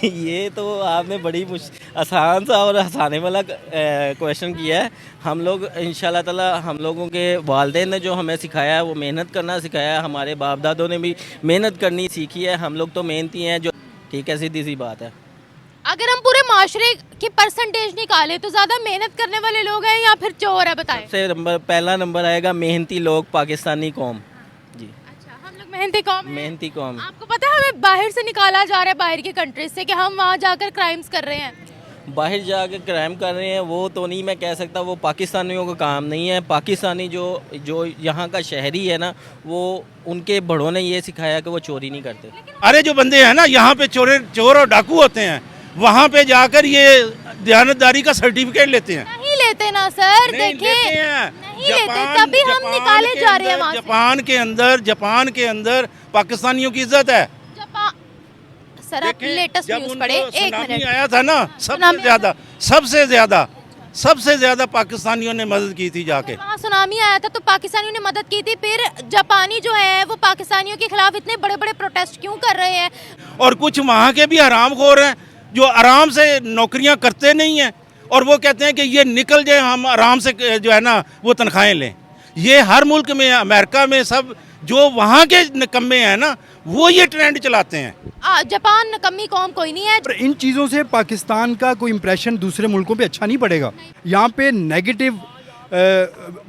ये तो आपने बड़ी आसान सा और हंसाने वाला क्वेश्चन किया है। हम लोग इंशाल्लाह ताला हम लोगों के वालिदैन ने जो हमें सिखाया है वो मेहनत करना सिखाया है। हमारे बाप दादों ने भी मेहनत करनी सीखी है। हम लोग तो मेहनती हैं जो, ठीक है, सीधी सी बात है। अगर हम पूरे माशरे की परसेंटेज निकालें तो ज्यादा मेहनत करने वाले लोग हैं या फिर चोर है, बताएं। सबसे पहला नंबर आएगा मेहनती लोग, पाकिस्तानी कौम जी। अच्छा, हम लोग मेहनती कौम हैं। मेहनती कौम। आपको पता है हमें बाहर से निकाला जा रहा है, बाहर की कंट्रीज से, कि हम वहाँ जाकर क्राइम्स कर रहे हैं। बाहर जाके क्राइम कर रहे हैं वो तो नहीं मैं कह सकता, वो पाकिस्तानियों का काम नहीं है। पाकिस्तानी जो जो यहाँ का शहरी है ना, वो उनके बड़ों ने ये सिखाया कि वो चोरी नहीं करते। अरे जो बंदे हैं ना यहाँ पे चोर और डाकू होते हैं, वहाँ पे जाकर ये दयानतदारी का सर्टिफिकेट लेते हैं। नहीं लेते ना सर, नहीं देखिए लेते हैं। नहीं लेते, तभी हम निकाले जा रहे हैं वहाँ से। जापान के अंदर पाकिस्तानियों की इज्जत है। सर आप लेटेस्ट जब न्यूज़ उनको पढ़े, एक सुनामी मिनट। आया था ना, सबसे ज्यादा पाकिस्तानियों ने मदद की थी जाके। वहाँ सुनामी आया था तो पाकिस्तानियों ने मदद की थी, फिर जापानी जो है वो पाकिस्तानियों के खिलाफ इतने बड़े बड़े प्रोटेस्ट क्यों कर रहे हैं? और कुछ वहाँ के भी हरामखोर हैं जो आराम से नौकरियाँ करते नहीं हैं और वो कहते हैं कि ये निकल जाए, हम आराम से जो है ना वो तनख्वाहें लें। ये हर मुल्क में, अमेरिका में, सब जो वहाँ के निकम्मे हैं ना वो ये ट्रेंड चलाते हैं। जापान नकम्मी कौम कोई नहीं है। पर इन चीज़ों से पाकिस्तान का कोई इम्प्रेशन दूसरे मुल्कों पे अच्छा नहीं पड़ेगा। यहाँ पे नेगेटिव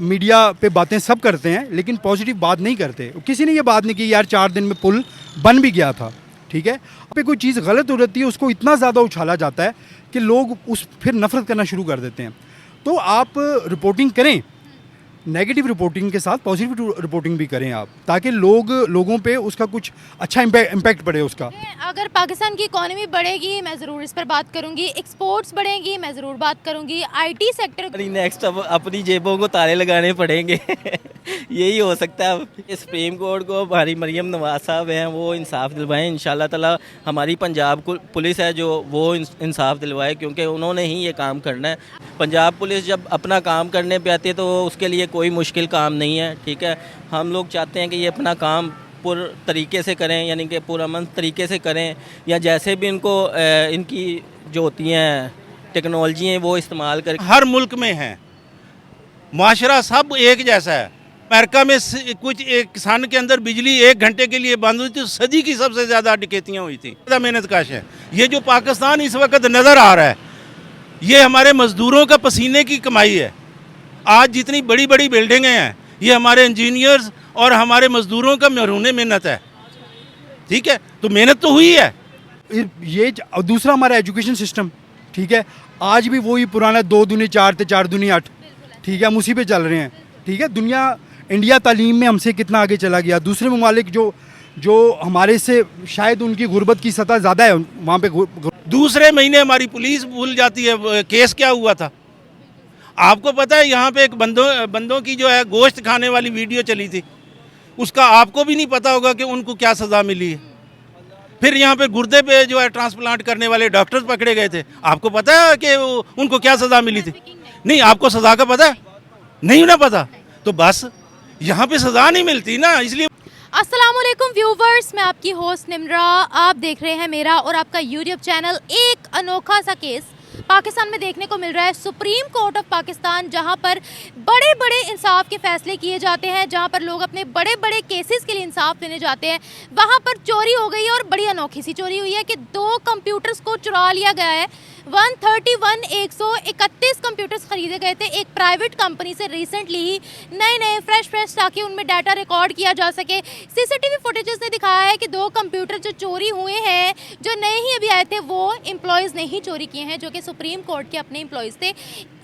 मीडिया पे बातें सब करते हैं लेकिन पॉजिटिव बात नहीं करते। किसी ने ये बात नहीं की यार 4 दिन में पुल बन भी गया था, ठीक है। पे कोई चीज़ गलत हो जाती है उसको इतना ज़्यादा उछाला जाता है कि लोग उस फिर नफरत करना शुरू कर देते हैं। तो आप रिपोर्टिंग करें, नेगेटिव रिपोर्टिंग के साथ पॉजिटिव रिपोर्टिंग भी करें आप, ताकि लोगों पे उसका कुछ अच्छा इम्पैक्ट पड़े उसका। अगर पाकिस्तान की इकोनॉमी बढ़ेगी मैं ज़रूर इस पर बात करूंगी, एक्सपोर्ट्स बढ़ेंगी मैं ज़रूर बात करूंगी, आईटी सेक्टर। नेक्स्ट अब अपनी जेबों को ताले लगाने पड़ेंगे यही हो सकता है। अब सुप्रीम कोर्ट को हमारी मरियम नवाज साहब हैं वो इंसाफ दिलवाएं इंशाल्लाह ताला। हमारी पंजाब पुलिस है जो वो इंसाफ दिलवाए, क्योंकि उन्होंने ही ये काम करना है। पंजाब पुलिस जब अपना काम करने पे आती है तो उसके लिए कोई मुश्किल काम नहीं है, ठीक है। हम लोग चाहते हैं कि ये अपना काम पूरे तरीके से करें, यानी कि पुरअमन तरीके से करें, या जैसे भी इनको इनकी जो होती हैं टेक्नोलॉजी हैं वो इस्तेमाल करें। हर मुल्क में है, माशरा सब एक जैसा है। अमेरिका में कुछ एक सन के अंदर बिजली 1 घंटे के लिए बंद हुई थी, सदी की सबसे ज़्यादा डकैतियाँ हुई थी। ज़्यादा मेहनत काश है। ये जो पाकिस्तान इस वक्त नज़र आ रहा है ये हमारे मज़दूरों का पसीने की कमाई है। आज जितनी बड़ी बड़ी बिल्डिंगें हैं ये हमारे इंजीनियर्स और हमारे मज़दूरों का महरूने मेहनत है, ठीक है। तो मेहनत तो हुई है। ये दूसरा हमारा एजुकेशन सिस्टम, ठीक है, आज भी वही पुराना 2 दूनी 4 थे 4 दूनी 8, ठीक है, हम उसी पे चल रहे हैं, ठीक है। इंडिया तालीम में हमसे कितना आगे चला गया। दूसरे ममालिक जो हमारे से शायद उनकी गुर्बत की सतह ज़्यादा है, वहाँ पे दूसरे महीने हमारी पुलिस भूल जाती है केस क्या हुआ था। आपको पता है यहाँ पे एक बंदों की जो है गोश्त खाने वाली वीडियो चली थी, उसका आपको भी नहीं पता होगा कि उनको क्या सज़ा मिली है। फिर यहाँ पे गुर्दे पे जो है ट्रांसप्लांट करने वाले डॉक्टर्स पकड़े गए थे, आपको पता है कि उनको क्या सज़ा मिली थी? नहीं, आपको सज़ा का पता है? नहीं ना पता, तो बस यहाँ पे सज़ा नहीं मिलती ना, इसलिए। अस्सलामुअलैकुम व्यूवर्स, मैं आपकी होस्ट निम्रा, आप देख रहे हैं मेरा और आपका यूट्यूब चैनल। एक अनोखा सा केस पाकिस्तान में देखने को मिल रहा है। सुप्रीम कोर्ट ऑफ पाकिस्तान, जहां पर बड़े बड़े इंसाफ के फैसले किए जाते हैं, जहां पर लोग अपने बड़े बड़े केसेस के लिए इंसाफ लेने जाते हैं, वहां पर चोरी हो गई है और बड़ी अनोखी सी चोरी हुई है कि 2 कंप्यूटर्स को चुरा लिया गया है। 131 कंप्यूटर्स खरीदे गए थे एक प्राइवेट कंपनी से रिसेंटली ही, नए फ्रेश ताकि उनमें डाटा रिकॉर्ड किया जा सके। सीसीटीवी फुटेजेस ने दिखाया है कि 2 कंप्यूटर जो चोरी हुए हैं, जो नए ही अभी आए थे, वो एम्प्लॉयज़ ने ही चोरी किए हैं, जो कि सुप्रीम कोर्ट के अपने एम्प्लॉयज़ थे।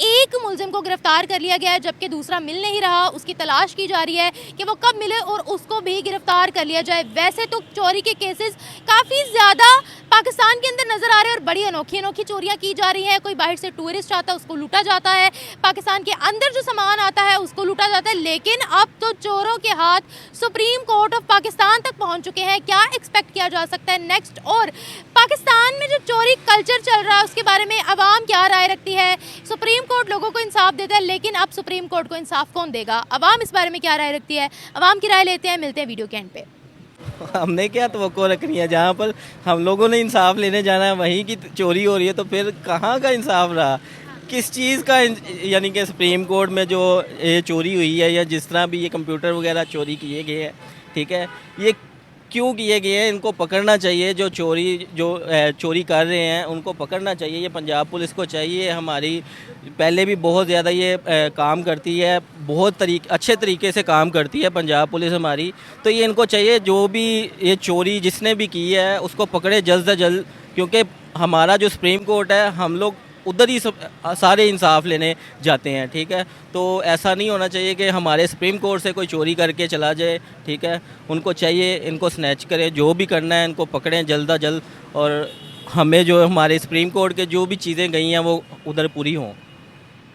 एक मुलजिम को गिरफ्तार कर लिया गया है, जबकि दूसरा मिल नहीं रहा। उसकी तलाश की जा रही है कि वो कब मिले और उसको भी गिरफ्तार कर लिया जाए। वैसे तो चोरी के केसेस काफ़ी ज़्यादा पाकिस्तान के अंदर नज़र आ रहे हैं और बड़ी अनोखी चोरियां की जा रही हैं। कोई बाहर से टूरिस्ट आता है उसको लूटा जाता है, पाकिस्तान के अंदर जो सामान आता है उसको लूटा जाता है। लेकिन अब तो चोरों के हाथ सुप्रीम कोर्ट ऑफ पाकिस्तान तक पहुंच चुके हैं। क्या एक्सपेक्ट किया जा सकता है नेक्स्ट? और पाकिस्तान में जो चोरी कल्चर चल रहा है उसके बारे में अवाम क्या राय रखती है? सुप्रीम कोर्ट लोगों को इंसाफ देता है, लेकिन अब सुप्रीम कोर्ट को इंसाफ कौन देगा? अवाम इस बारे में क्या राय रखती है? अवाम की राय लेते हैं, मिलते हैं वीडियो के एंड पे। हमने क्या तवक्को रखनी है? जहाँ पर हम लोगों ने इंसाफ लेने जाना है वहीं की चोरी हो रही है, तो फिर कहाँ का इंसाफ रहा? किस चीज़ का यानी कि सुप्रीम कोर्ट में जो ये चोरी हुई है या जिस तरह भी ये कंप्यूटर वगैरह चोरी किए गए हैं, ठीक है, ये क्यों किए गए हैं? इनको पकड़ना चाहिए। जो चोरी कर रहे हैं उनको पकड़ना चाहिए। ये पंजाब पुलिस को चाहिए। हमारी पहले भी बहुत ज़्यादा ये काम करती है, बहुत अच्छे तरीके से काम करती है पंजाब पुलिस हमारी। तो ये इनको चाहिए जो भी ये चोरी जिसने भी की है उसको पकड़े जल्द से जल्द, क्योंकि हमारा जो सुप्रीम कोर्ट है हम लोग उधर ही सारे इंसाफ लेने जाते हैं, ठीक है। तो ऐसा नहीं होना चाहिए कि हमारे सुप्रीम कोर्ट से कोई चोरी करके चला जाए, ठीक है। उनको चाहिए इनको स्नैच करें, जो भी करना है इनको पकड़ें जल्द अज जल्द, और हमें जो हमारे सुप्रीम कोर्ट के जो भी चीज़ें गई हैं वो उधर पूरी हों।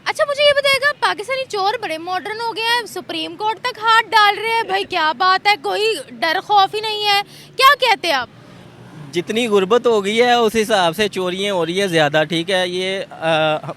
अच्छा मुझे ये बताएगा, पाकिस्तानी चोर बड़े मॉडर्न हो गए हैं, सुप्रीम कोर्ट तक हाथ डाल रहे हैं, भाई क्या बात है? कोई डर खौफ ही नहीं है, क्या कहते हैं आप? जितनी गुर्बत हो गई है उस हिसाब से चोरियाँ हो रही है ज़्यादा, ठीक है। ये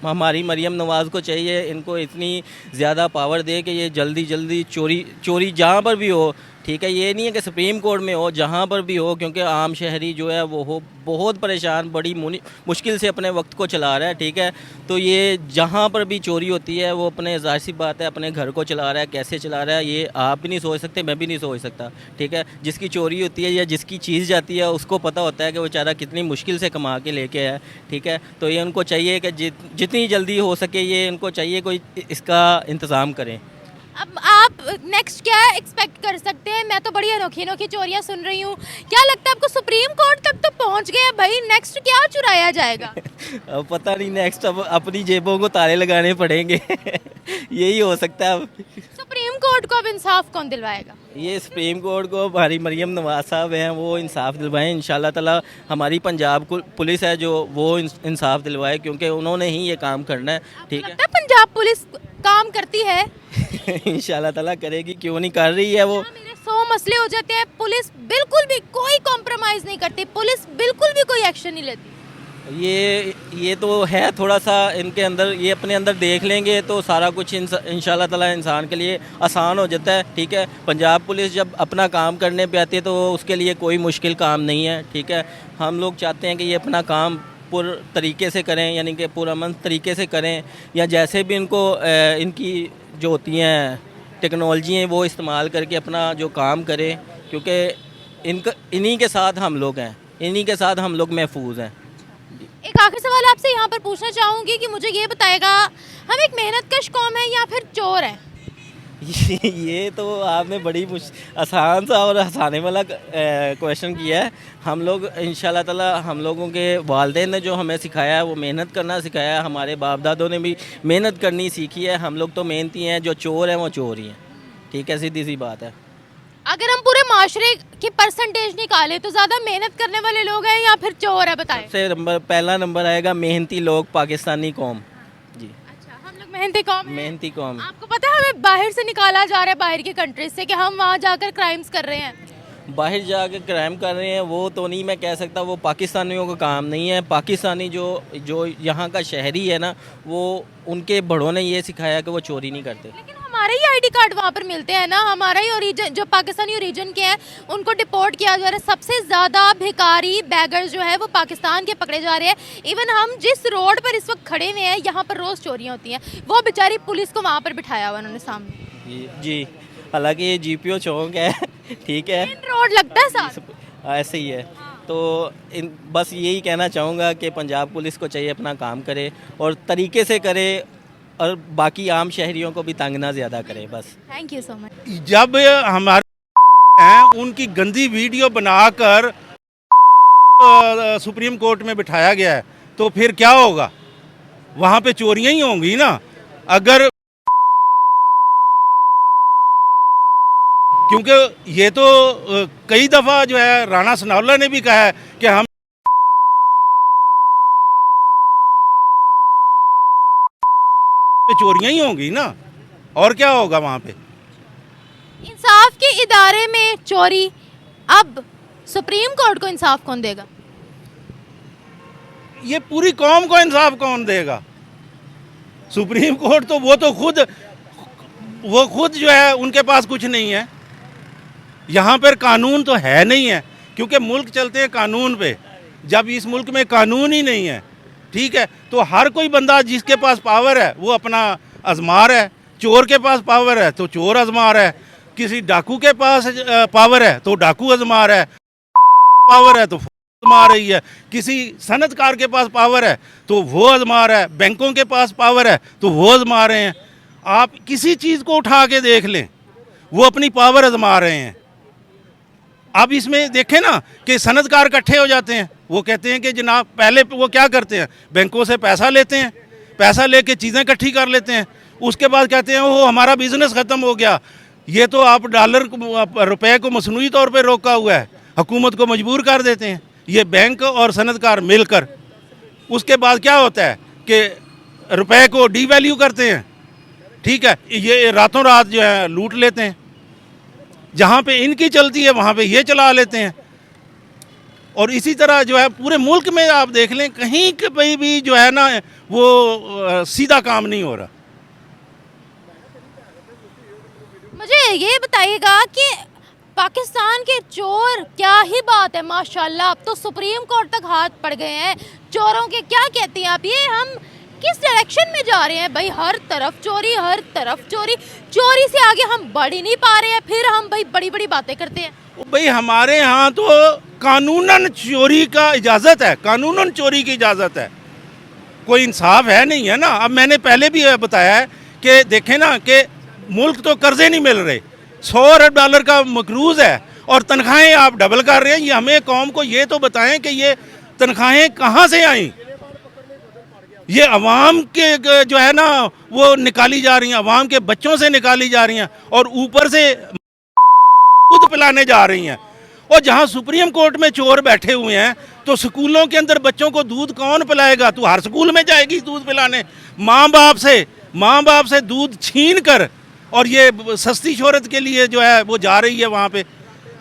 हमारी मरीम नवाज़ को चाहिए इनको इतनी ज़्यादा पावर दे कि ये जल्दी जल्दी चोरी जहाँ पर भी हो, ठीक है। ये नहीं है कि सुप्रीम कोर्ट में हो, जहाँ पर भी हो, क्योंकि आम शहरी जो है वो बहुत परेशान, बड़ी मुश्किल से अपने वक्त को चला रहा है, ठीक है। तो ये जहाँ पर भी चोरी होती है वो अपने ज़ाहिर सी बात है अपने घर को चला रहा है, कैसे चला रहा है ये आप भी नहीं सोच सकते, मैं भी नहीं सोच सकता, ठीक है। जिसकी चोरी होती है या जिसकी चीज़ जाती है उसको पता होता है कि बेचारा कितनी मुश्किल से कमा के लेके है, ठीक है। तो ये उनको चाहिए कि जितनी जल्दी हो सके ये इनको चाहिए कोई इसका इंतज़ाम करें। अब आप नेक्स्ट क्या एक्सपेक्ट कर सकते हैं? मैं तो बड़ी अनोखी अनोखी चोरियां सुन रही हूँ, क्या लगता है आपको? सुप्रीम कोर्ट तक तो पहुँच गए हैं भाई, नेक्स्ट क्या चुराया जाएगा? अब पता नहीं, नेक्स्ट अब अपनी जेबों को ताले लगाने पड़ेंगे यही हो सकता है अब। सुप्रीम कोर्ट को अब इंसाफ कौन दिलवाएगा? ये सुप्रीम कोर्ट को हमारी मरीम नवाज साहब हैं वो इंसाफ दिलवाएं इंशाल्लाह ताला। हमारी पंजाब पुलिस है जो वो इंसाफ दिलवाए, क्योंकि उन्होंने ही ये काम करना है, ठीक है। लगता है पंजाब पुलिस काम करती है? इंशाल्लाह ताला करेगी, क्यों नहीं कर रही है वो। मेरे 100 मसले हो जाते हैं, पुलिस बिल्कुल भी कोई कॉम्प्रोमाइज़ नहीं करती, पुलिस बिल्कुल भी कोई एक्शन नहीं लेती। ये तो है थोड़ा सा इनके अंदर, ये अपने अंदर देख लेंगे तो सारा कुछ इंशाल्लाह ताला इंसान के लिए आसान हो जाता है, ठीक है। पंजाब पुलिस जब अपना काम करने पे आती है तो उसके लिए कोई मुश्किल काम नहीं है, ठीक है। हम लोग चाहते हैं कि ये अपना काम पूरे तरीके से करें, यानी कि पुरअमन तरीके से करें, या जैसे भी इनको इनकी जो होती हैं टेक्नोलॉजी हैं वो इस्तेमाल करके अपना जो काम करें, क्योंकि इन्हीं के साथ हम लोग हैं, इन्हीं के साथ हम लोग महफूज हैं। एक आखिरी सवाल आपसे यहाँ पर पूछना चाहूँगी कि मुझे ये बताएगा, हम एक मेहनतकश कौम है या फिर चोर हैं? ये तो आपने बड़ी आसान सा और हंसाने वाला क्वेश्चन किया है। हम लोग इंशाल्लाह ताला, हम लोगों के वालिदैन ने जो हमें सिखाया है वो मेहनत करना सिखाया है, हमारे बाप दादों ने भी मेहनत करनी सीखी है। हम लोग तो मेहनती हैं, जो चोर हैं वो चोर ही हैं, ठीक है, सीधी सी बात है। अगर हम पूरे माशरे की परसेंटेज निकालें तो ज़्यादा मेहनत करने वाले लोग हैं या फिर चोर है, बताएं। सबसे पहला नंबर आएगा मेहनती लोग, पाकिस्तानी कौम जी। अच्छा, हम लोग मेहनती कौम हैं। मेहनती कौम। आपको पता है हमें बाहर से निकाला जा रहा है, बाहर की कंट्रीज से, कि हम वहाँ जाकर क्राइम्स कर रहे हैं। बाहर जाकर क्राइम कर रहे हैं वो तो नहीं मैं कह सकता, वो पाकिस्तानियों का काम नहीं है। पाकिस्तानी जो यहाँ का शहरी है ना, वो उनके बड़ों ने ये सिखाया कि वो चोरी नहीं करते। लेकिन हमारे ही आईडी कार्ड वहाँ पर मिलते हैं ना, हमारा ही ओरिजिन, जो पाकिस्तानी ओरिजिन के हैं उनको डिपोर्ट किया जा रहा है। सबसे ज़्यादा भिखारी बैगर्स जो है वो पाकिस्तान के पकड़े जा रहे हैं। इवन हम जिस रोड पर इस वक्त खड़े हुए हैं यहाँ पर रोज़ चोरियाँ होती हैं, वो बेचारी पुलिस को वहाँ पर बिठाया हुआ उन्होंने सामने जी। हालांकि ये जीपीओ चौक है, ठीक है, मेन रोड लगता है साथ, ऐसे ही है। तो बस यही कहना चाहूँगा कि पंजाब पुलिस को चाहिए अपना काम करे और तरीके से करे, और बाकी आम शहरियों को भी तंग ना ज़्यादा करे, बस। Thank you so much. जब हमारे हैं उनकी गंदी वीडियो बनाकर सुप्रीम कोर्ट में बिठाया गया है, तो फिर क्या होगा? वहाँ पे चोरियाँ ही होंगी ना। अगर क्योंकि ये तो कई दफ़ा जो है राणा सनाउल्लाह ने भी कहा है कि हम चोरियाँ ही होंगी ना, और क्या होगा वहाँ पे? इंसाफ के इदारे में चोरी, अब सुप्रीम कोर्ट को इंसाफ कौन देगा? ये पूरी कौम को इंसाफ कौन देगा? सुप्रीम कोर्ट तो वो खुद जो है उनके पास कुछ नहीं है। यहाँ पर कानून तो है नहीं है, क्योंकि मुल्क चलते हैं कानून पे। जब इस मुल्क में कानून ही नहीं है, ठीक है, तो हर कोई बंदा जिसके पास पावर है वो अपना आजमा रहा है। चोर के पास पावर है तो चोर आजमा रहा है, किसी डाकू के पास पावर है तो डाकू आजमा रहा है, पावर है तो आजमा रही है, किसी सनतकार के पास पावर है तो वो आजमा रहा है, बैंकों के पास पावर है तो वो आजमा रहे हैं। आप किसी चीज़ को उठा के देख लें, वो अपनी पावर आजमा रहे हैं। अब इसमें देखें ना कि सनतकार इकट्ठे हो जाते हैं, वो कहते हैं कि जनाब, पहले वो क्या करते हैं, बैंकों से पैसा लेते हैं, पैसा लेके चीज़ें इकट्ठी कर लेते हैं, उसके बाद कहते हैं वो हमारा बिजनेस ख़त्म हो गया, ये तो आप डॉलर रुपए को मसनूई तौर पे रोका हुआ है, हुकूमत को मजबूर कर देते हैं ये बैंक और सनतकार मिलकर। उसके बाद क्या होता है कि रुपए को डीवैल्यू करते हैं, ठीक है, ये रातों रात जो है लूट लेते हैं, जहाँ पे इनकी चलती है वहाँ पे ये चला लेते हैं। और इसी तरह जो है पूरे मुल्क में आप देख लें, कहीं कहीं भी जो है ना वो सीधा काम नहीं हो रहा। मुझे ये बताइएगा कि पाकिस्तान के चोर, क्या ही बात है माशाल्लाह, अब तो सुप्रीम कोर्ट तक हाथ पड़ गए हैं चोरों के। क्या कहती हैं आप, ये हम किस डायरेक्शन में जा रहे हैं भाई? हर तरफ चोरी, हर तरफ चोरी, चोरी से आगे हम बढ़ ही नहीं पा रहे हैं, फिर हम भाई बड़ी बड़ी बातें करते हैं। भाई हमारे यहाँ तो कानूनन चोरी का इजाज़त है, कानूनन चोरी की इजाज़त है, कोई इंसाफ है नहीं है ना। अब मैंने पहले भी बताया है कि देखें ना कि मुल्क तो कर्जे नहीं मिल रहे, 100 अरब डॉलर का मकरूज़ है और तनख्वाहें आप डबल कर रहे हैं। ये हमें कौम को ये तो बताएं कि ये तनख्वाहें कहाँ से आई? ये अवाम के जो है ना वो निकाली जा रही हैं, अवाम के बच्चों से निकाली जा रही हैं और ऊपर से दूध पिलाने जा रही हैं। और जहाँ सुप्रीम कोर्ट में चोर बैठे हुए हैं तो स्कूलों के अंदर बच्चों को दूध कौन पिलाएगा? तू हर स्कूल में जाएगी दूध पिलाने, माँ बाप से दूध छीन कर, और ये सस्ती शोहरत के लिए जो है वो जा रही है वहाँ पे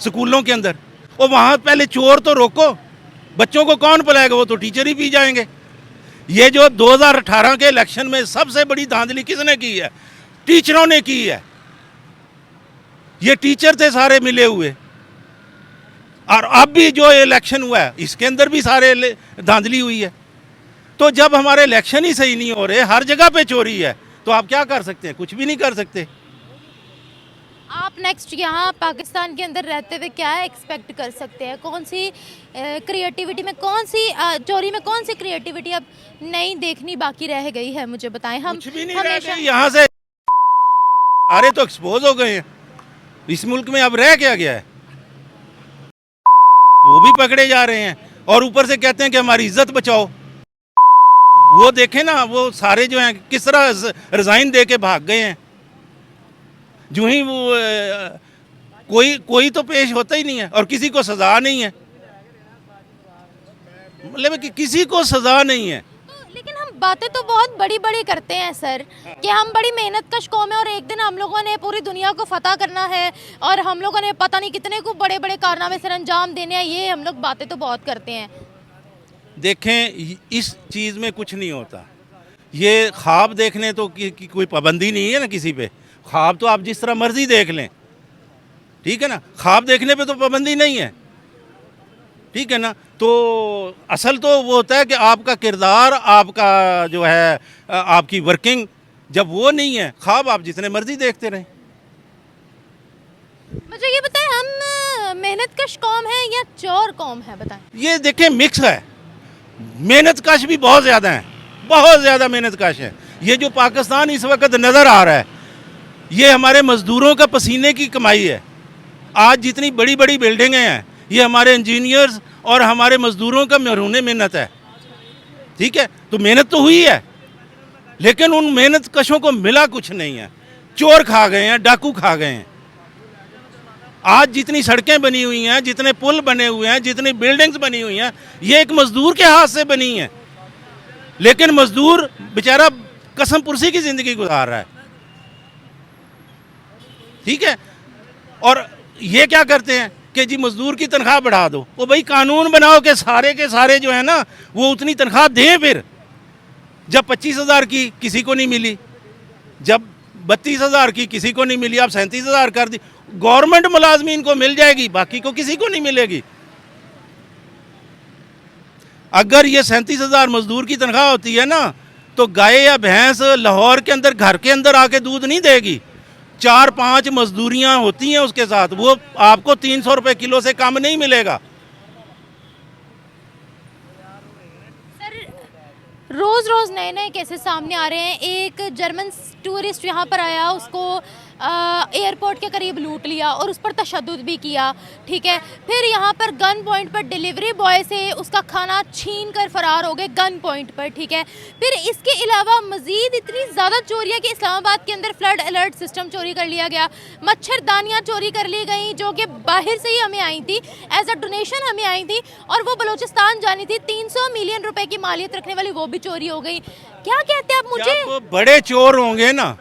स्कूलों के अंदर। और वहाँ पहले चोर तो रोको, बच्चों को कौन पिलाएगा? वो तो टीचर ही पी जाएंगे। ये जो 2018 के इलेक्शन में सबसे बड़ी धांधली किसने की है? टीचरों ने की है। ये टीचर थे सारे मिले हुए, और अब भी जो इलेक्शन हुआ है इसके अंदर भी सारे धांधली हुई है। तो जब हमारे इलेक्शन ही सही नहीं हो रहे, हर जगह पे चोरी है, तो आप क्या कर सकते हैं? कुछ भी नहीं कर सकते। आप नेक्स्ट यहाँ पाकिस्तान के अंदर रहते हुए क्या एक्सपेक्ट कर सकते हैं? कौन सी क्रिएटिविटी में, कौन सी चोरी में, कौन सी क्रिएटिविटी अब नहीं देखनी बाकी रह गई है? मुझे बताएं। हम कुछ भी नहीं रह गई यहाँ से, सारे तो एक्सपोज हो गए हैं। इस मुल्क में अब रह क्या गया है? वो भी पकड़े जा रहे हैं और ऊपर से कहते हैं कि हमारी इज्जत बचाओ। वो देखें ना, वो सारे जो हैं किस तरह रिजाइन दे के भाग गए हैं। जो ही वो कोई तो पेश होता ही नहीं है और किसी को सजा नहीं है, मतलब कि किसी को सजा नहीं है। लेकिन हम बातें तो बहुत बड़ी बड़ी करते हैं सर, कि हम बड़ी मेहनत कश कौम है और एक दिन हम लोगों ने पूरी दुनिया को फतह करना है और हम लोगों ने पता नहीं कितने को बड़े बड़े कारनामे सर अंजाम देने हैं। ये हम लोग बातें तो बहुत करते हैं। देखें, इस चीज़ में कुछ नहीं होता। ये ख्वाब देखने तो की कोई पाबंदी नहीं है ना किसी पे। ख्वाब तो आप जिस तरह मर्जी देख लें, ठीक है ना, ख्वाब देखने पे तो पाबंदी नहीं है, ठीक है ना। तो असल तो वो होता है कि आपका किरदार, आपका जो है आपकी वर्किंग, जब वो नहीं है, ख्वाब आप जितने मर्जी देखते रहें। मुझे ये बताएं, हम मेहनत कश कौम है या चोर कौम है? बताएं। ये देखें मिक्स है, मेहनत कश भी बहुत ज़्यादा है, बहुत ज़्यादा मेहनत कश है। ये जो पाकिस्तान इस वक्त नज़र आ रहा है, ये हमारे मज़दूरों का पसीने की कमाई है। आज जितनी बड़ी बड़ी बिल्डिंगें हैं, ये हमारे इंजीनियर्स और हमारे मज़दूरों का महरूने मेहनत है, ठीक है। तो मेहनत तो हुई है, लेकिन उन मेहनत कशों को मिला कुछ नहीं है। चोर खा गए हैं, डाकू खा गए हैं। आज जितनी सड़कें बनी हुई हैं, जितने पुल बने हुए हैं, जितनी बिल्डिंग्स बनी हुई हैं, ये एक मज़दूर के हाथ से बनी हैं। लेकिन मज़दूर बेचारा कसम पुरसी की ज़िंदगी गुजार रहा है, ठीक है। और ये क्या करते हैं कि जी मज़दूर की तनख्वाह बढ़ा दो। वो भाई कानून बनाओ कि सारे के सारे जो है ना वो उतनी तनख्वाह दें। फिर जब 25,000 की किसी को नहीं मिली, जब 32,000 की किसी को नहीं मिली, आप 37,000 कर दी, गवर्नमेंट मुलाजमीन को मिल जाएगी, बाकी को किसी को नहीं मिलेगी। अगर ये 37,000 मजदूर की तनख्वाह होती है ना, तो गाय या भैंस लाहौर के अंदर घर के अंदर आके दूध नहीं देगी। 4-5 मजदूरियां होती हैं उसके साथ, वो आपको 300 रुपये किलो से कम नहीं मिलेगा। रोज़ रोज़ नए नए केसेस सामने आ रहे हैं। एक जर्मन टूरिस्ट यहाँ पर आया, उसको एयरपोर्ट के करीब लूट लिया और उस पर तशद्दुद भी किया, ठीक है। फिर यहाँ पर गन पॉइंट पर डिलीवरी बॉय से उसका खाना छीन कर फरार हो गए गन पॉइंट पर, ठीक है। फिर इसके अलावा मज़ीद इतनी ज़्यादा चोरियाँ कि इस्लामाबाद के अंदर फ्लड अलर्ट सिस्टम चोरी कर लिया गया, मच्छरदानियाँ चोरी कर ली गई जो कि बाहर से ही हमें आई थी, एज अ डोनेशन हमें आई थी, और वो बलूचिस्तान जानी थी। 300 मिलियन रुपए की मालियत रखने वाली वो भी चोरी हो गई। क्या कहते हैं आप मुझे? जब बड़े चोर होंगे ना,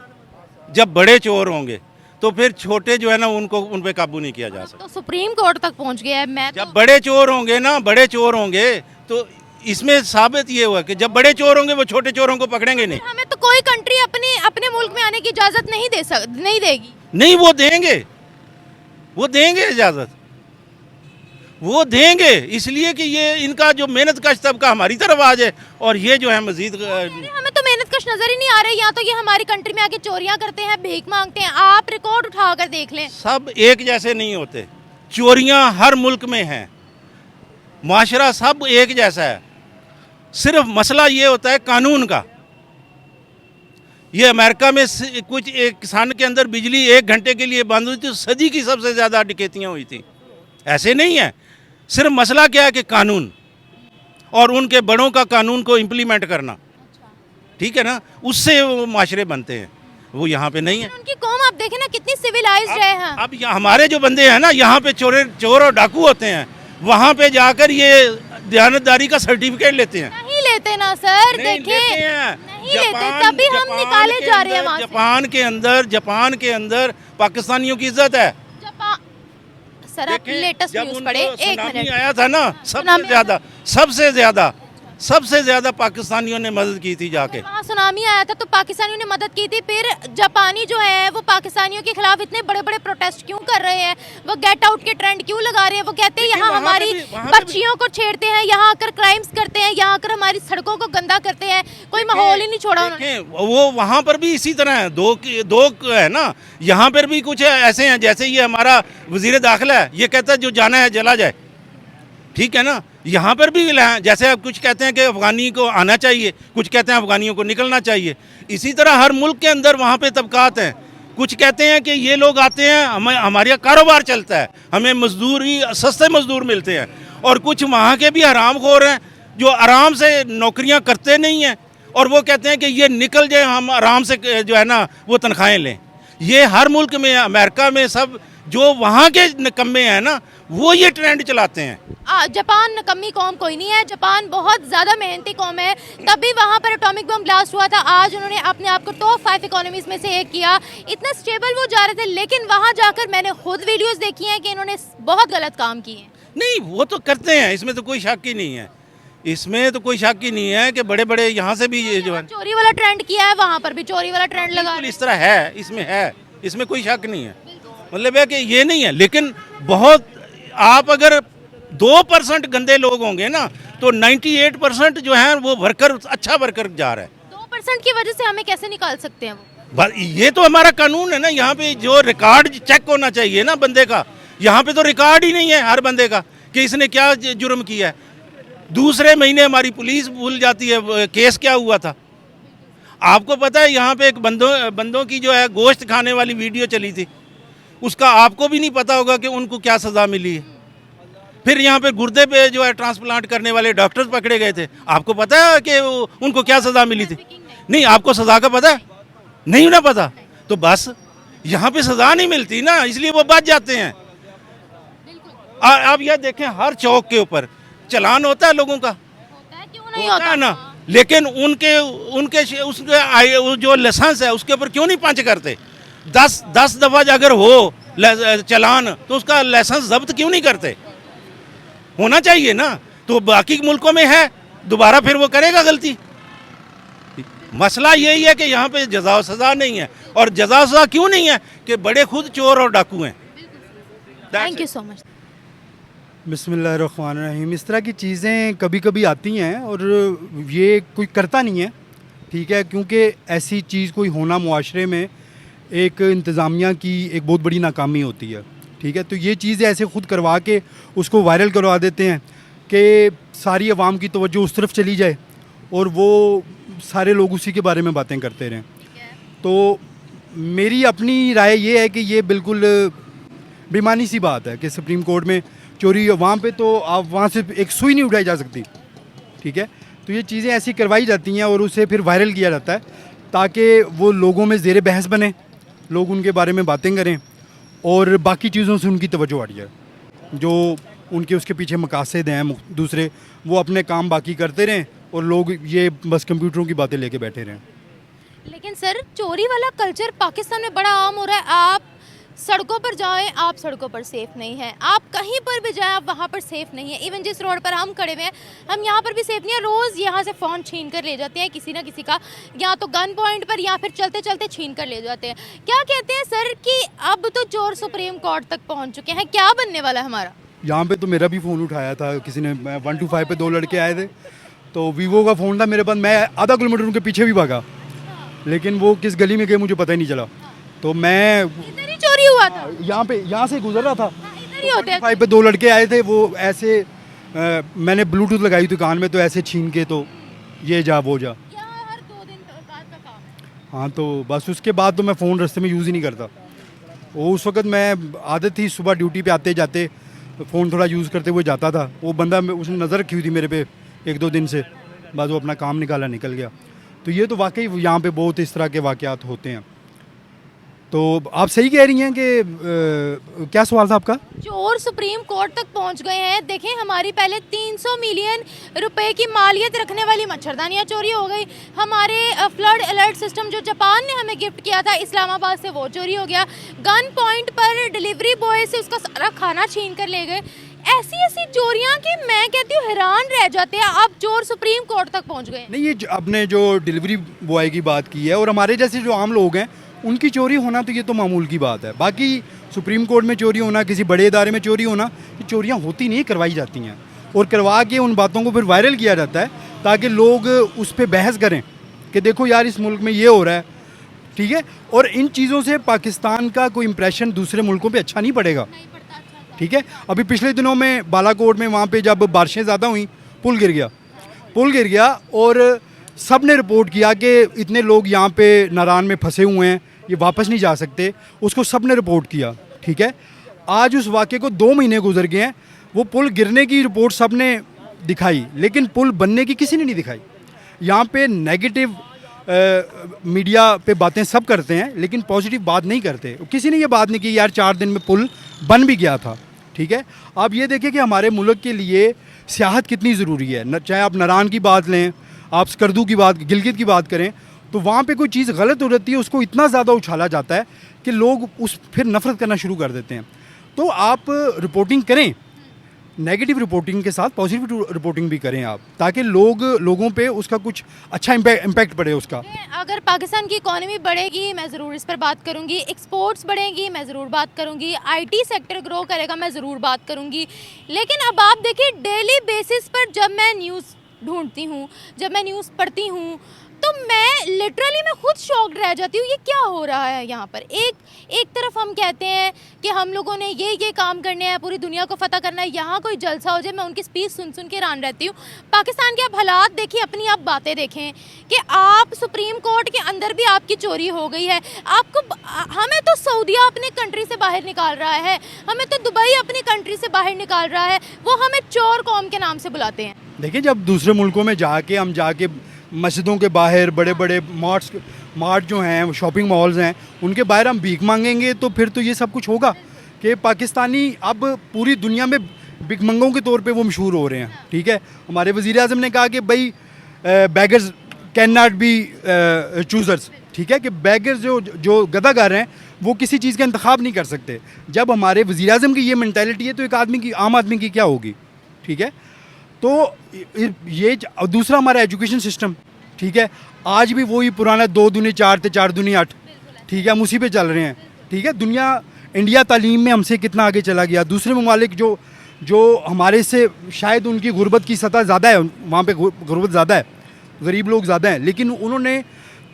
जब बड़े चोर होंगे तो फिर छोटे जो है ना उनको उन पे काबू नहीं किया जा सकता। तो सुप्रीम कोर्ट तक पहुंच गया है। मैं जब बड़े चोर होंगे ना, बड़े चोर होंगे तो इसमें साबित ये हुआ कि जब बड़े चोर होंगे वो छोटे चोरों को पकड़ेंगे नहीं। हमें तो कोई कंट्री अपने मुल्क में आने की इजाजत नहीं देगी। नहीं, वो देंगे इजाजत, वो देंगे, इसलिए कि ये इनका जो मेहनत कश तबका हमारी तरफ आ जाए और ये जो है मजीद। हमें तो मेहनत कश नजर ही नहीं आ रहे। यहाँ तो ये हमारी कंट्री में आके चोरियां करते हैं, भीख मांगते हैं। आप रिकॉर्ड उठा कर देख लें। सब एक जैसे नहीं होते, चोरियां हर मुल्क में हैं, माशरा सब एक जैसा है। सिर्फ मसला ये होता है कानून का। ये अमेरिका में कुछ एक सन के अंदर बिजली 1 घंटे के लिए बंद हुई थी, सदी की सबसे ज़्यादा डकैतियाँ हुई थी। ऐसे नहीं है, सिर्फ मसला क्या है कि कानून और उनके बड़ों का कानून को इम्प्लीमेंट करना, ठीक है ना, उससे वो माशरे बनते हैं। वो यहाँ पे नहीं है। उनकी कौम आप देखें ना कितनी सिविलाइज्ड है। हाँ। अब हमारे जो बंदे हैं ना, यहाँ पे चोर और डाकू होते हैं, वहाँ पे जाकर ये दयानतदारी का सर्टिफिकेट लेते हैं। नहीं लेते ना सर, नहीं देखें लेते हैं। नहीं लेते, तभी हम निकाले जा रहे हैं वहाँ से। जापान के अंदर पाकिस्तानियों की इज्जत है। सर आप लेटेस्ट जब न्यूज़ पढ़े, एक सुनामी मिनट। आया था ना, सबसे ज्यादा पाकिस्तानियों ने मदद की थी जाके। वहाँ सुनामी आया था तो पाकिस्तानियों ने मदद की थी। फिर जापानी जो है वो पाकिस्तानियों के खिलाफ इतने बड़े बड़े प्रोटेस्ट क्यों कर रहे हैं? वो गेट आउट के ट्रेंड क्यों लगा रहे हैं? वो कहते हैं यहाँ हमारी बच्चियों को छेड़ते हैं, यहाँ आकर क्राइम्स करते हैं, यहाँ आकर हमारी सड़कों को गंदा करते हैं, कोई माहौल ही नहीं छोड़ा उन्होंने। वो वहाँ पर भी इसी तरह है, दो है ना। यहाँ पर भी कुछ ऐसे हैं, जैसे ये हमारा वजीर दाखिला है, ये कहता है जो जाना है चला जाए, ठीक है ना। यहाँ पर भी जैसे आप कुछ कहते हैं कि अफगानी को आना चाहिए, कुछ कहते हैं अफगानियों को निकलना चाहिए। इसी तरह हर मुल्क के अंदर वहाँ पे तबकात हैं। कुछ कहते हैं कि ये लोग आते हैं, हमारे यहाँ कारोबार चलता है, हमें मजदूरी सस्ते मजदूर मिलते हैं, और कुछ वहाँ के भी हरामखोर हैं जो आराम से नौकरियाँ करते नहीं हैं और वो कहते हैं कि ये निकल जाए, हम आराम से जो है ना वो तनख्वाहें लें। ये हर मुल्क में, अमेरिका में, सब जो वहाँ के निकम्मे हैं ना वो ये ट्रेंड चलाते हैं। जापान नकम्मी कौम कोई नहीं है, जापान बहुत ज़्यादा मेहनती कौम है। तभी वहाँ पर एटॉमिक बम ब्लास्ट हुआ था। आज उन्होंने अपने आप को टॉप 5 इकोनॉमीज़ में से एक किया। इतना स्टेबल वो जा रहे थे, लेकिन वहाँ जाकर मैंने खुद वीडियोस देखी हैं कि इन्होंने बहुत गलत काम किए हैं। नहीं, वो तो करते हैं, इसमें तो कोई शक ही नहीं है, इसमें तो कोई शक ही नहीं है कि बड़े बड़े यहाँ से भी ये जो है चोरी वाला ट्रेंड किया है, वहाँ पर भी चोरी वाला ट्रेंड लगा। इस तरह है, इसमें कोई शक नहीं है। मतलब है कि ये नहीं है, लेकिन बहुत, आप अगर 2% गंदे लोग होंगे ना तो 98% जो है वो वर्कर, अच्छा वर्कर जा रहा है। 2% की वजह से हमें कैसे निकाल सकते हैं वो? ये तो हमारा कानून है ना। यहाँ पे जो रिकॉर्ड चेक होना चाहिए ना बंदे का, यहाँ पे तो रिकॉर्ड ही नहीं है हर बंदे का कि इसने क्या जुर्म किया है। दूसरे महीने हमारी पुलिस भूल जाती है केस क्या हुआ था। आपको पता है यहाँ पे एक बंदों की जो है गोश्त खाने वाली वीडियो चली थी, उसका आपको भी नहीं पता होगा कि उनको क्या सज़ा मिली है। फिर यहाँ पे गुर्दे पे जो है ट्रांसप्लांट करने वाले डॉक्टर्स पकड़े गए थे, आपको पता है कि उनको क्या सज़ा मिली थी? नहीं, आपको सज़ा का पता है? नहीं ना पता, तो बस यहाँ पे सज़ा नहीं मिलती ना, इसलिए वो बच जाते हैं। आप यह देखें, हर चौक के ऊपर चलान होता है लोगों का, क्यों नहीं होता है ना, लेकिन उनके उसके जो लाइसेंस है उसके ऊपर क्यों नहीं पंच करते? 10 दफ़ा अगर हो चलान तो उसका लाइसेंस जब्त क्यों नहीं करते? होना चाहिए ना। तो बाकी मुल्कों में है, दोबारा फिर वो करेगा गलती। मसला यही है कि यहाँ पे जज़ा सज़ा नहीं है। और जज़ा सज़ा क्यों नहीं है? कि बड़े खुद चोर और डाकू हैं। Thank you so much. बिस्मिल्लाहिर्रहमानिर्रहीम। इस तरह की चीज़ें कभी कभी आती हैं और ये कोई करता नहीं है, ठीक है, क्योंकि ऐसी चीज़ कोई होना मुआशरे में एक इंतज़ामिया की एक बहुत बड़ी नाकामी होती है, ठीक है। तो ये चीज़ें ऐसे ख़ुद करवा के उसको वायरल करवा देते हैं कि सारी आवाम की तवज्जो उस तरफ चली जाए और वो सारे लोग उसी के बारे में बातें करते रहें। तो मेरी अपनी राय ये है कि ये बिल्कुल बेईमानी सी बात है कि सुप्रीम कोर्ट में चोरी वहाँ पे तो आप वहाँ से एक सुई नहीं उठाई जा सकती, ठीक है। तो ये चीज़ें ऐसी करवाई जाती हैं और उसे फिर वायरल किया जाता है ताकि वो लोगों में ज़ेर बहस बने, लोग उनके बारे में बातें करें और बाकी चीज़ों से उनकी तवज्जो हट जाए। जो उनके उसके पीछे मकासद हैं दूसरे, वो अपने काम बाकी करते रहें और लोग ये बस कंप्यूटरों की बातें लेके बैठे रहें। लेकिन सर चोरी वाला कल्चर पाकिस्तान में बड़ा आम हो रहा है। आप सड़कों पर जाएं, आप सड़कों पर सेफ नहीं हैं। आप कहीं पर भी जाएं, आप वहाँ पर सेफ नहीं है। इवन जिस रोड पर हम खड़े हुए हैं, हम यहाँ पर भी सेफ नहीं है। रोज़ यहाँ से फ़ोन छीन कर ले जाते हैं किसी ना किसी का, या तो गन पॉइंट पर या फिर चलते चलते छीन कर ले जाते हैं। क्या कहते हैं सर कि अब तो चोर सुप्रीम कोर्ट तक पहुँच चुके हैं, क्या बनने वाला है हमारा? यहाँ पे तो मेरा भी फ़ोन उठाया था किसी ने, 125 पे 2 लड़के आए थे, तो वीवो का फ़ोन था मेरे पास। मैं आधा किलोमीटर उनके पीछे भी भागा, लेकिन वो किस गली में गए मुझे पता ही नहीं चला। तो मैं इधर ही चोरी हुआ था, यहाँ से गुजर रहा था, इधर ही होते हैं। 125 पे 2 लड़के आए थे, वो ऐसे मैंने ब्लूटूथ लगाई थी कान में, तो ऐसे छीन के तो ये जा वो जा। यहाँ हर 2 दिन बाद का काम है। हाँ, तो बस उसके बाद तो मैं फ़ोन रास्ते में यूज़ ही नहीं करता। वो उस वक्त मैं आदत थी सुबह ड्यूटी पे आते जाते फ़ोन थोड़ा यूज़ करते हुए जाता था। वो बंदा उसने नज़र रखी हुई थी मेरे पे 1-2 दिन से, बस वो अपना काम निकाला निकल गया। तो ये तो वाकई यहाँ पे बहुत इस तरह के वाक़यात होते हैं। तो आप सही कह रही हैं कि क्या सवाल था आपका? चोर सुप्रीम कोर्ट तक पहुंच गए हैं। देखें, हमारी पहले 300 मिलियन रुपए की मालियत रखने वाली मच्छरदानियां चोरी हो गई। हमारे फ्लड अलर्ट सिस्टम जो जापान ने हमें गिफ्ट किया था इस्लामाबाद से, वो चोरी हो गया। गन पॉइंट पर डिलीवरी बॉय से उसका सारा खाना छीन कर ले गए। ऐसी ऐसी चोरियां कि मैं कहती हूँ हैरान रह जाते हैं। अब चोर सुप्रीम कोर्ट तक पहुँच गए। नहीं, ये आपने जो डिलीवरी बॉय की बात की है और हमारे जैसे जो आम लोग हैं उनकी चोरी होना, तो ये तो मामूल की बात है। बाकी सुप्रीम कोर्ट में चोरी होना, किसी बड़े इदारे में चोरी होना, ये चोरियां होती नहीं, करवाई जाती हैं और करवा के उन बातों को फिर वायरल किया जाता है ताकि लोग उस पर बहस करें कि देखो यार इस मुल्क में ये हो रहा है, ठीक है। और इन चीज़ों से पाकिस्तान का कोई इंप्रेशन दूसरे मुल्कों पर अच्छा नहीं पड़ेगा, ठीक है। अभी पिछले दिनों में बालाकोट में वहाँ पे जब बारिशें ज़्यादा हुई, पुल गिर गया और सब ने रिपोर्ट किया कि इतने लोग यहाँ पे नारान में फंसे हुए हैं, ये वापस नहीं जा सकते। उसको सब ने रिपोर्ट किया, ठीक है। आज उस वाक़े को 2 महीने गुजर गए हैं। वो पुल गिरने की रिपोर्ट सब ने दिखाई, लेकिन पुल बनने की किसी ने नहीं दिखाई। यहाँ पे नेगेटिव मीडिया पे बातें सब करते हैं, लेकिन पॉजिटिव बात नहीं करते। किसी ने ये बात नहीं की यार 4 दिन में पुल बन भी गया था, ठीक है। आप ये देखिए कि हमारे मुल्क के लिए सियाहत कितनी ज़रूरी है। चाहे आप नारान की बात लें, आप स्कर्दू की बात, गिलगित की बात करें, तो वहाँ पे कोई चीज़ गलत हो जाती है, उसको इतना ज़्यादा उछाला जाता है कि लोग उस फिर नफ़रत करना शुरू कर देते हैं। तो आप रिपोर्टिंग करें, नेगेटिव रिपोर्टिंग के साथ पॉजिटिव रिपोर्टिंग भी करें आप, ताकि लोगों पे उसका कुछ अच्छा इम्पैक्ट पड़े उसका। अगर पाकिस्तान की इकोनॉमी बढ़ेगी, मैं ज़रूर इस पर बात करूंगी। एक्सपोर्ट्स बढ़ेंगी, मैं ज़रूर बात करूंगी। आईटी सेक्टर ग्रो करेगा, मैं ज़रूर बात करूंगी। लेकिन अब आप देखिए, डेली बेसिस पर जब मैं न्यूज़ ढूंढती हूँ, जब मैं न्यूज़ पढ़ती हूँ, तो मैं लिटरली मैं खुद शॉक्ड रह जाती हूँ। ये क्या हो रहा है यहाँ पर? एक तरफ हम कहते हैं कि हम लोगों ने ये काम करने हैं, पूरी दुनिया को फतह करना है, यहाँ कोई जलसा हो जाए, मैं उनकी स्पीच सुन के हैरान रहती हूँ। पाकिस्तान के आप हालात देखिए, अपनी आप बातें देखें कि आप सुप्रीम कोर्ट के अंदर भी आपकी चोरी हो गई है। हमें तो सऊदीया अपने कंट्री से बाहर निकाल रहा है, हमें तो दुबई अपनी कंट्री से बाहर निकाल रहा है, वो हमें चोर कौम के नाम से बुलाते हैं। देखिए, जब दूसरे मुल्कों में हम जाके मस्जिदों के बाहर बड़े बड़े मार्ट जो हैं, शॉपिंग मॉल्स हैं, उनके बाहर हम भीख मांगेंगे, तो फिर तो ये सब कुछ होगा कि पाकिस्तानी अब पूरी दुनिया में भिखमंगों के तौर पे वो मशहूर हो रहे हैं, ठीक है। हमारे वज़ीर आज़म ने कहा कि भाई beggars can not be choosers, ठीक है, कि बेगर्स जो गदागार हैं वो किसी चीज़ का इंतखाब नहीं कर सकते। जब हमारे वज़ीर आज़म की ये मेंटालिटी है, तो एक आम आदमी की क्या होगी, ठीक है। तो ये दूसरा हमारा एजुकेशन सिस्टम, ठीक है, आज भी वही पुराना 2 दूनी 4 ते 4 दूनी 8, ठीक है, हम उसी पे चल रहे हैं, ठीक है। दुनिया इंडिया तालीम में हमसे कितना आगे चला गया। दूसरे ममालिक जो हमारे से शायद उनकी गुर्बत की सतह ज़्यादा है, वहाँ पे गुर्बत ज़्यादा है, गरीब लोग ज़्यादा हैं, लेकिन उन्होंने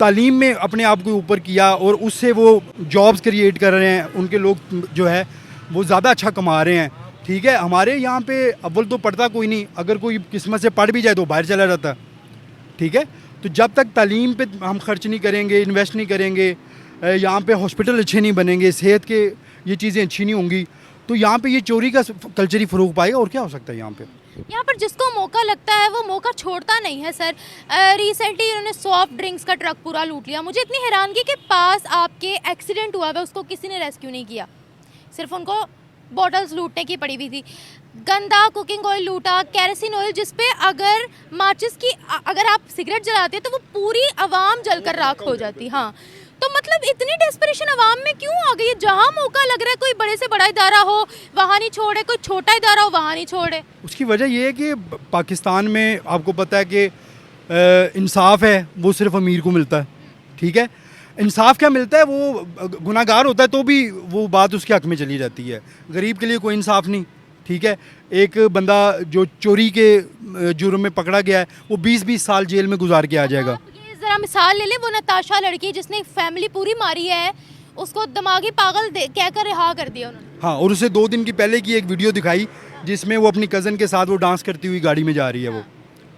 तालीम में अपने आप को ऊपर किया और उससे वो जॉब्स क्रिएट कर रहे हैं। उनके लोग जो है वो ज़्यादा अच्छा कमा रहे हैं। ठीक है, हमारे यहाँ पे अव्वल तो पढ़ता कोई नहीं, अगर कोई किस्मत से पढ़ भी जाए तो बाहर चला जाता है। ठीक है, तो जब तक तालीम पे हम खर्च नहीं करेंगे, इन्वेस्ट नहीं करेंगे, यहाँ पे हॉस्पिटल अच्छे नहीं बनेंगे, सेहत के ये चीज़ें अच्छी नहीं होंगी, तो यहाँ पे ये चोरी का कल्चर ही फ़रोग पाएगा। और क्या हो सकता है यहाँ पे? यहाँ पर जिसको मौका लगता है वो मौका छोड़ता नहीं है सर। रिसेंटली इन्होंने सॉफ्ट ड्रिंक्स का ट्रक पूरा लूट लिया। मुझे इतनी हैरानगी के पास आपके एक्सीडेंट हुआ है, उसको किसी ने रेस्क्यू नहीं किया, सिर्फ उनको बॉटल्स लूटने की पड़ी हुई थी। गंदा कुकिंग ऑयल लूटा, कैरोसिन ऑयल, जिसपे अगर माचिस की अगर आप सिगरेट जलाते हैं तो वो पूरी आवाम जलकर राख हो जाती। हाँ, तो मतलब इतनी डेस्परेशन आवाम में क्यों आ गई है? जहाँ मौका लग रहा है कोई बड़े से बड़ा इदारा हो वहाँ नहीं छोड़े, कोई छोटा इदारा हो वहाँ नहीं छोड़े। उसकी वजह ये है कि पाकिस्तान में आपको पता है कि इंसाफ है वो सिर्फ अमीर को मिलता है। ठीक है, इंसाफ क्या मिलता है, वो गुनाहगार होता है तो भी वो बात उसके हक में चली जाती है, गरीब के लिए कोई इंसाफ नहीं। ठीक है, एक बंदा जो चोरी के जुर्म में पकड़ा गया है वो 20-20 साल जेल में गुजार के आ जाएगा। आप ये जरा मिसाल ले लें, वो नताशा लड़की जिसने फैमिली पूरी मारी है, उसको दिमागी पागल कहकर रिहा कर दिया उन्होंने। हाँ, और उसे 2 दिन की पहले की एक वीडियो दिखाई जिसमें वो अपनी कज़न के साथ वो डांस करती हुई गाड़ी में जा रही है वो।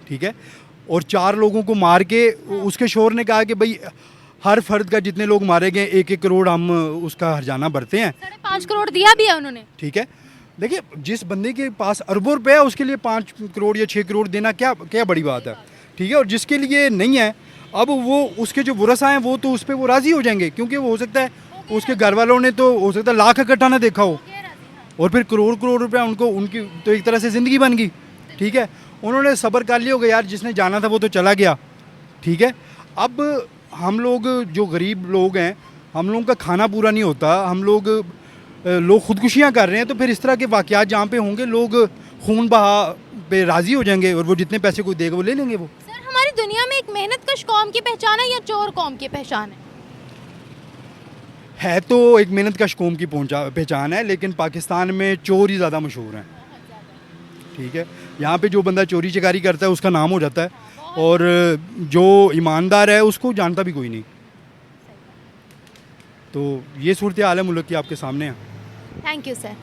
ठीक है, और 4 लोगों को मार के उसके शोहर ने कहा कि भाई हर फर्द का जितने लोग मारे गए 1-1 करोड़ हम उसका हर्जाना भरते हैं। 5.5 करोड़ दिया भी है उन्होंने। ठीक है, देखिए जिस बंदे के पास अरबों रुपए है उसके लिए 5 करोड़ या 6 करोड़ देना क्या क्या बड़ी बात है। ठीक है, और जिसके लिए नहीं है, अब वो उसके जो वरसा हैं वो तो उस पर वो राज़ी हो जाएंगे, क्योंकि वो हो सकता है उसके घर वालों ने तो हो सकता है लाख इकट्ठा ना देखा हो, और फिर करोड़ करोड़ रुपया उनको उनकी तो एक तरह से ज़िंदगी बन गई। ठीक है, उन्होंने सब्र कर लिया होगा, यार जिसने जाना था वो तो चला गया। ठीक है, अब हम लोग जो गरीब लोग हैं, हम लोगों का खाना पूरा नहीं होता, हम लोग खुदकुशियाँ कर रहे हैं, तो फिर इस तरह के वाक़यात जहाँ पे होंगे लोग खून बहा पे राज़ी हो जाएंगे और वो जितने पैसे कोई देगा वो ले लेंगे वो। सर, हमारी दुनिया में एक मेहनतकश कौम की पहचान है या चोर कौम की पहचान है? तो एक मेहनतकश कौम की पहचान है, लेकिन पाकिस्तान में चोर ही ज़्यादा मशहूर हैं। ठीक है, यहाँ पे जो बंदा चोरी चकारी करता है उसका नाम हो जाता है, और जो ईमानदार है उसको जानता भी कोई नहीं। तो ये सूरत हाल है मुल्क की आपके सामने है। Thank you sir.